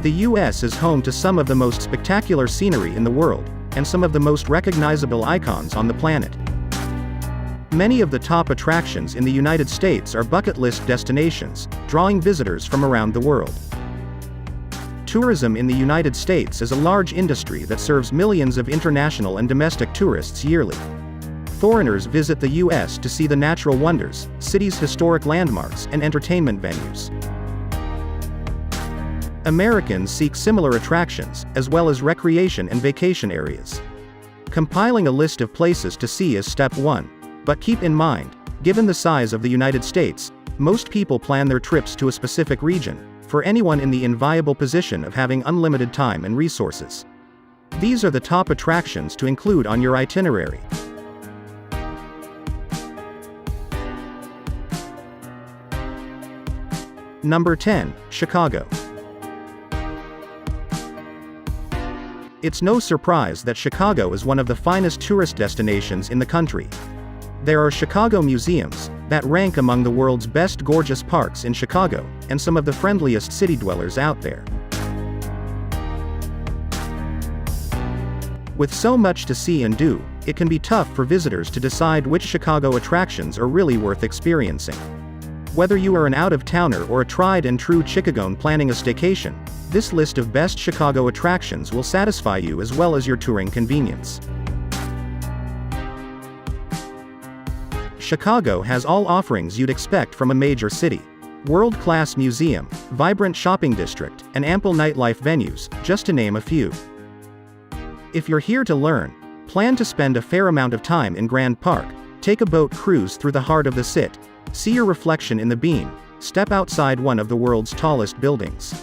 The US is home to some of the most spectacular scenery in the world, and some of the most recognizable icons on the planet. Many of the top attractions in the United States are bucket list destinations, drawing visitors from around the world. Tourism in the United States is a large industry that serves millions of international and domestic tourists yearly. Foreigners visit the US to see the natural wonders, cities' historic landmarks, and entertainment venues. Americans seek similar attractions, as well as recreation and vacation areas. Compiling a list of places to see is step one, but keep in mind, given the size of the United States, most people plan their trips to a specific region, for anyone in the enviable position of having unlimited time and resources. These are the top attractions to include on your itinerary. Number 10, Chicago. It's no surprise that Chicago is one of the finest tourist destinations in the country. There are Chicago museums that rank among the world's best gorgeous parks in Chicago, and some of the friendliest city dwellers out there. With so much to see and do, it can be tough for visitors to decide which Chicago attractions are really worth experiencing. Whether you are an out-of-towner or a tried and true Chicagoan planning a staycation, this list of best Chicago attractions will satisfy you as well as your touring convenience. Chicago has all offerings you'd expect from a major city. World-class museum, vibrant shopping district, and ample nightlife venues, just to name a few. If you're here to learn, plan to spend a fair amount of time in Grand Park, take a boat cruise through the heart of the city, see your reflection in the beam, step outside one of the world's tallest buildings.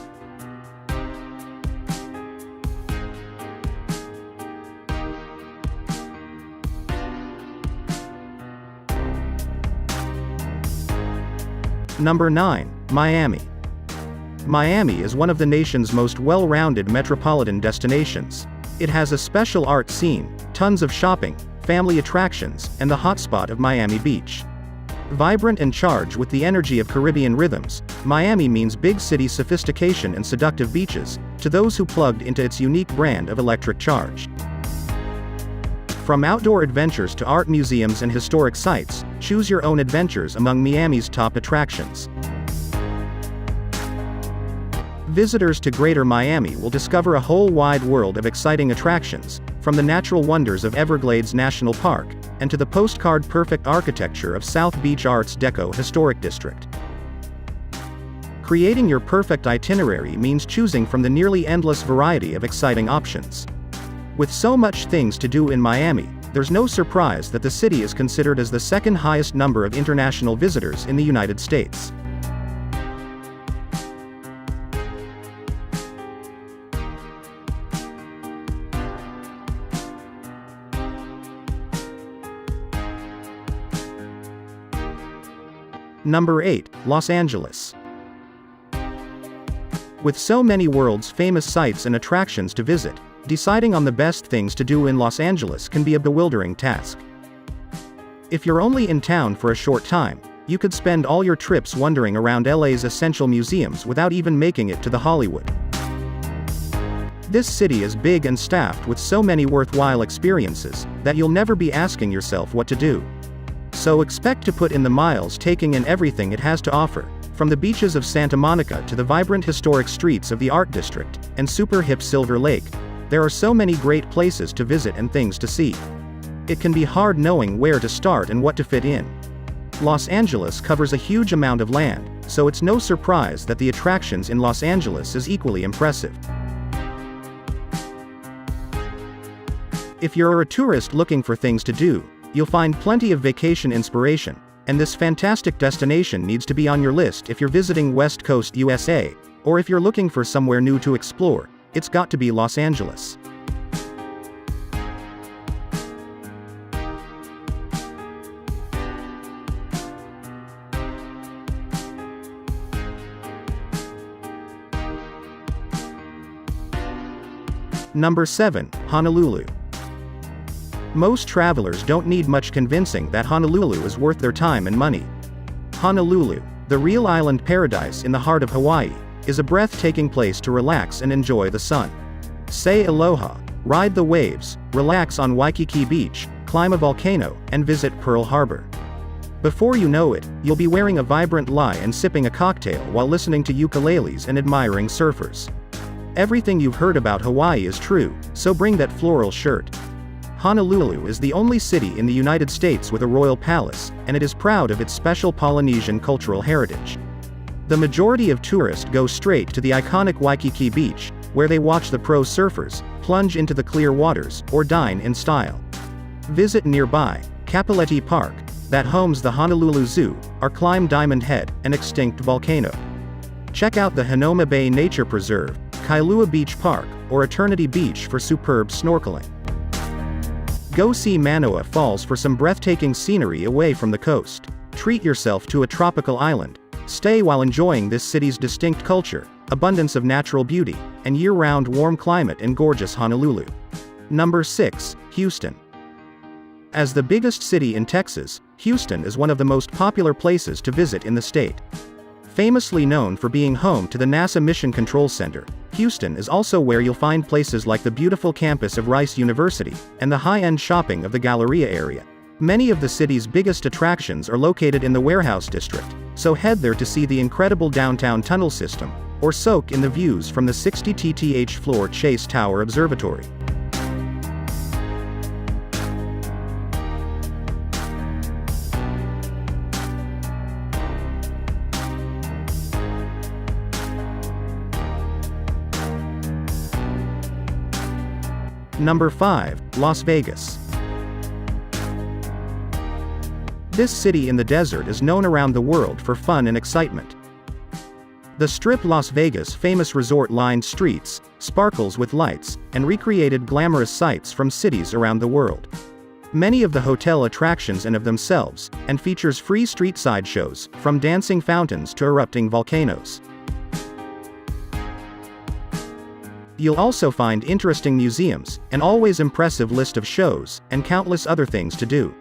Number 9, Miami. Miami is one of the nation's most well-rounded metropolitan destinations. It has a special art scene, tons of shopping, family attractions, and the hotspot of Miami Beach. Vibrant and charged with the energy of Caribbean rhythms, Miami means big city sophistication and seductive beaches, to those who plugged into its unique brand of electric charge. From outdoor adventures to art museums and historic sites, choose your own adventures among Miami's top attractions. Visitors to Greater Miami will discover a whole wide world of exciting attractions, from the natural wonders of Everglades National Park, and to the postcard-perfect architecture of South Beach Arts Deco Historic District. Creating your perfect itinerary means choosing from the nearly endless variety of exciting options. With so much things to do in Miami, there's no surprise that the city is considered as the second highest number of international visitors in the United States. Number 8, Los Angeles. With so many world's famous sites and attractions to visit, deciding on the best things to do in Los Angeles can be a bewildering task. If you're only in town for a short time, you could spend all your trips wandering around LA's essential museums without even making it to the Hollywood. This city is big and staffed with so many worthwhile experiences that you'll never be asking yourself what to do. So expect to put in the miles taking in everything it has to offer, from the beaches of Santa Monica to the vibrant historic streets of the Art District and super hip Silver Lake. There are so many great places to visit and things to see. It can be hard knowing where to start and what to fit in. Los Angeles covers a huge amount of land, so it's no surprise that the attractions in Los Angeles is equally impressive. If you're a tourist looking for things to do, you'll find plenty of vacation inspiration, and this fantastic destination needs to be on your list if you're visiting West Coast USA, or if you're looking for somewhere new to explore. It's got to be Los Angeles. Number 7, Honolulu. Most travelers don't need much convincing that Honolulu is worth their time and money. Honolulu, the real island paradise in the heart of Hawaii, is a breathtaking place to relax and enjoy the sun. Say aloha, ride the waves, relax on Waikiki Beach, climb a volcano, and visit Pearl Harbor. Before you know it, you'll be wearing a vibrant lie and sipping a cocktail while listening to ukuleles and admiring surfers. Everything you've heard about Hawaii is true, so bring that floral shirt. Honolulu is the only city in the United States with a royal palace, and it is proud of its special Polynesian cultural heritage. The majority of tourists go straight to the iconic Waikiki Beach, where they watch the pro surfers, plunge into the clear waters, or dine in style. Visit nearby Kapoleti Park, that homes the Honolulu Zoo, or climb Diamond Head, an extinct volcano. Check out the Hanoma Bay Nature Preserve, Kailua Beach Park, or Eternity Beach for superb snorkeling. Go see Manoa Falls for some breathtaking scenery away from the coast. Treat yourself to a tropical island. Stay while enjoying this city's distinct culture, abundance of natural beauty, and year-round warm climate in gorgeous Honolulu. Number 6, Houston. As the biggest city in Texas, Houston is one of the most popular places to visit in the state. Famously known for being home to the NASA Mission Control Center, Houston is also where you'll find places like the beautiful campus of Rice University, and the high-end shopping of the Galleria area. Many of the city's biggest attractions are located in the Warehouse District, so head there to see the incredible downtown tunnel system, or soak in the views from the 60th floor Chase Tower Observatory. Number 5, Las Vegas. This city in the desert is known around the world for fun and excitement. The Strip Las Vegas' famous resort-lined streets, sparkles with lights, and recreated glamorous sights from cities around the world. Many of the hotel attractions and of themselves, and features free street-side shows, from dancing fountains to erupting volcanoes. You'll also find interesting museums, an always impressive list of shows, and countless other things to do.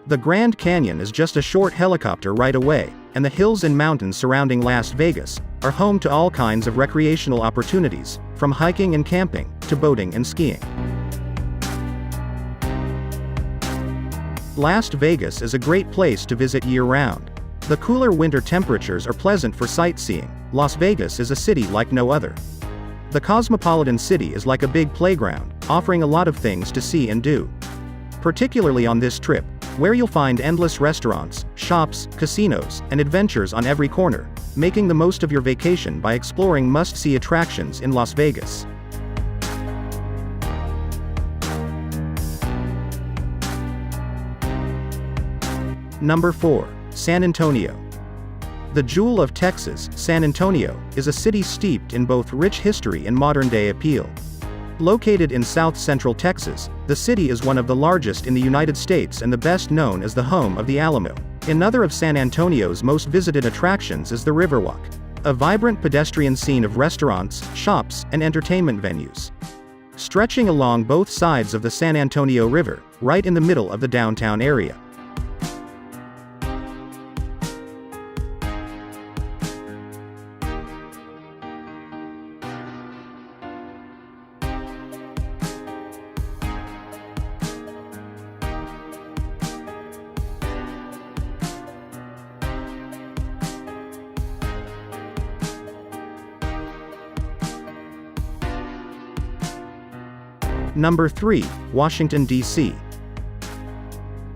The Grand Canyon is just a short helicopter ride away, and the hills and mountains surrounding Las Vegas are home to all kinds of recreational opportunities, from hiking and camping, to boating and skiing. Las Vegas is a great place to visit year-round. The cooler winter temperatures are pleasant for sightseeing. Las Vegas is a city like no other. The cosmopolitan city is like a big playground, offering a lot of things to see and do. Particularly on this trip, where you'll find endless restaurants, shops, casinos, and adventures on every corner, making the most of your vacation by exploring must-see attractions in Las Vegas. Number 4, San Antonio. The jewel of Texas, San Antonio, is a city steeped in both rich history and modern-day appeal. Located in south-central Texas, the city is one of the largest in the United States and the best known as the home of the Alamo. Another of San Antonio's most visited attractions is the Riverwalk, a vibrant pedestrian scene of restaurants, shops, and entertainment venues. Stretching along both sides of the San Antonio River, right in the middle of the downtown area. Number 3, Washington, D.C.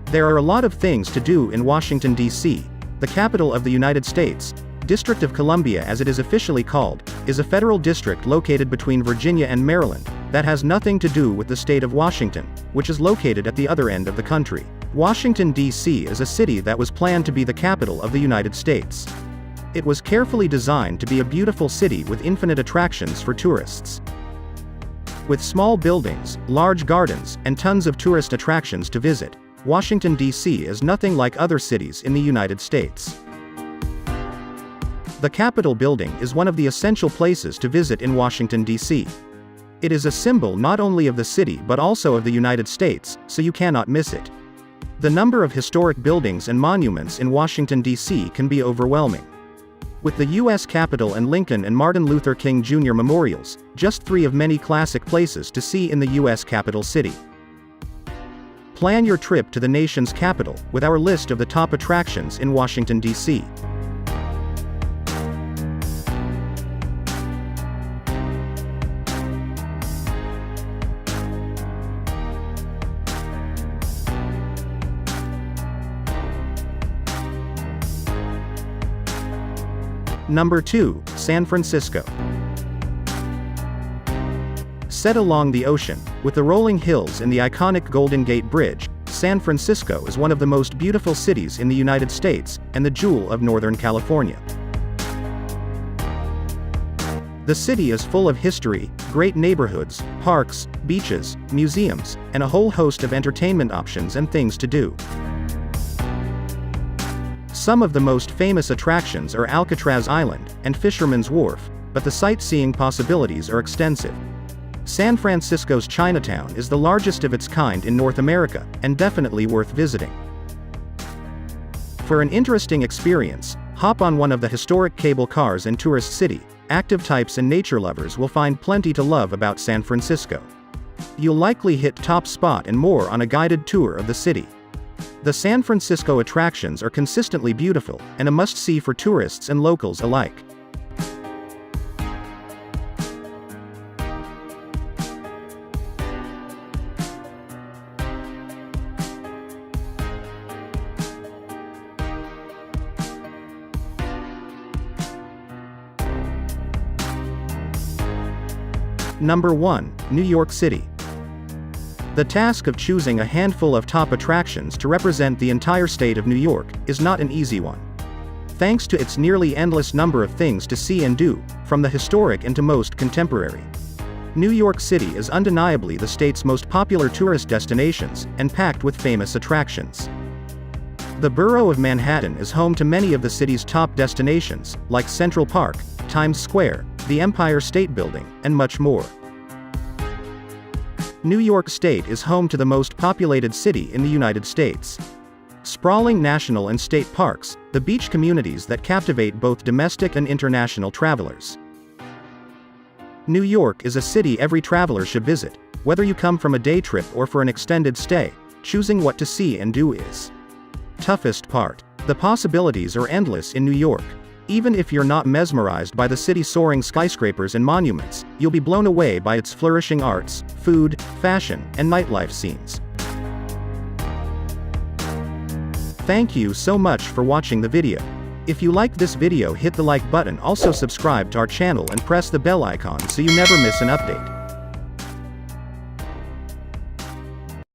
There are a lot of things to do in Washington, D.C., the capital of the United States. District of Columbia, as it is officially called, is a federal district located between Virginia and Maryland, that has nothing to do with the state of Washington, which is located at the other end of the country. Washington, D.C. is a city that was planned to be the capital of the United States. It was carefully designed to be a beautiful city with infinite attractions for tourists. With small buildings, large gardens, and tons of tourist attractions to visit, Washington, D.C. is nothing like other cities in the United States. The Capitol building is one of the essential places to visit in Washington, D.C. It is a symbol not only of the city but also of the United States, so you cannot miss it. The number of historic buildings and monuments in Washington, D.C. can be overwhelming. With the U.S. Capitol and Lincoln and Martin Luther King Jr. memorials, just 3 of many classic places to see in the U.S. capital city. Plan your trip to the nation's capital, with our list of the top attractions in Washington, D.C. Number 2, San Francisco. Set along the ocean, with the rolling hills and the iconic Golden Gate Bridge, San Francisco is one of the most beautiful cities in the United States, and the jewel of Northern California. The city is full of history, great neighborhoods, parks, beaches, museums, and a whole host of entertainment options and things to do. Some of the most famous attractions are Alcatraz Island and Fisherman's Wharf, but the sightseeing possibilities are extensive. San Francisco's Chinatown is the largest of its kind in North America, and definitely worth visiting. For an interesting experience, hop on one of the historic cable cars in Tourist City. Active types and nature lovers will find plenty to love about San Francisco. You'll likely hit Top Spot and more on a guided tour of the city. The San Francisco attractions are consistently beautiful, and a must-see for tourists and locals alike. Number 1, New York City. The task of choosing a handful of top attractions to represent the entire state of New York is not an easy one. Thanks to its nearly endless number of things to see and do, from the historic and to most contemporary. New York City is undeniably the state's most popular tourist destinations, and packed with famous attractions. The borough of Manhattan is home to many of the city's top destinations, like Central Park, Times Square, the Empire State Building, and much more. New York State is home to the most populated city in the United States. Sprawling national and state parks, the beach communities that captivate both domestic and international travelers. New York is a city every traveler should visit, whether you come from a day trip or for an extended stay. Choosing what to see and do is toughest part. The possibilities are endless in New York. Even if you're not mesmerized by the city's soaring skyscrapers and monuments, you'll be blown away by its flourishing arts, food, fashion, and nightlife scenes. Thank you so much for watching the video. If you liked this video, hit the like button, also subscribe to our channel and press the bell icon so you never miss an update.